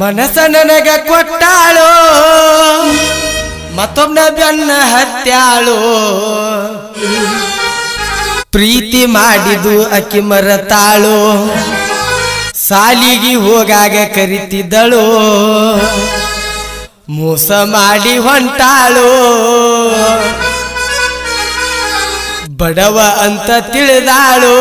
ಮನಸ ನನಗ ಕೊಟ್ಟಾಳೋ ಮತ್ತೊಬ್ಬನ ಬೆನ್ನ ಹತ್ಯಾಳೋ ಪ್ರೀತಿ ಮಾಡಿದು ಅಕ್ಕಿ ಮರತಾಳೋ ಸಾಲಿಗೆ ಹೋಗಾಗ ಕರಿತಿದ್ದಳೋ ಮೋಸ ಮಾಡಿ ಹೊಂಟಾಳೋ ಬಡವ ಅಂತ ತಿಳಿದಾಳೋ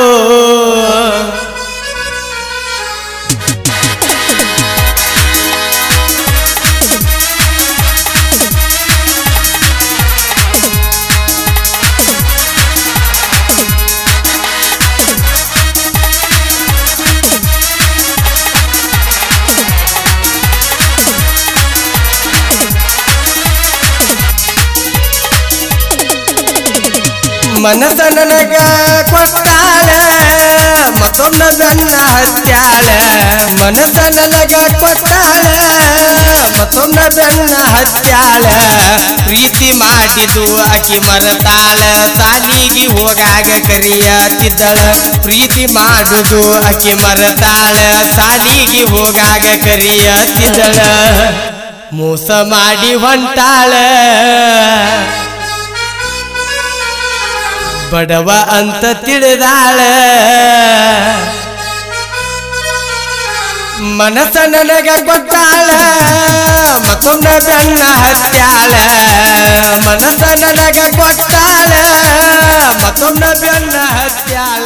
ಮನಸ ನನಗ ಕೊಟ್ಟಾಳ ಮತ್ತೊಬ್ಬನ ಬೆನ್ನ ಹತ್ಯಾಳ ಮನಸ ನನಗ ಕೊಟ್ಟಾಳ ಮತ್ತೊಬ್ಬನ ಬೆನ್ನ ಹತ್ಯಾಳ ಪ್ರೀತಿ ಮಾಡಿದು ಆಕಿ ಮರತಾಳ ಸಾಲಿಗೆ ಹೋಗಾಗ ಕರಿಯತಿದ್ದಳ ಪ್ರೀತಿ ಮಾಡುದು ಆಕಿ ಮರತಾಳ ಸಾಲಿಗೆ ಹೋಗಾಗ ಕರಿಯತಿದ್ದಳ ಮೋಸ ಮಾಡಿ ಹೊಂಟಾಳ ಬಡವ ಅಂತ ತಿಳಿದಾಳ ಮನಸ ನನಗ ಕೊಟ್ಟಾಳ ಮತ್ತೊಬ್ಬನ ಬೆನ್ನ ಹತ್ಯಾಳ ಮನಸ ನನಗ ಕೊಟ್ಟಾಳ ಮತ್ತೊಬ್ಬನ ಬೆನ್ನ ಹತ್ಯಾಳ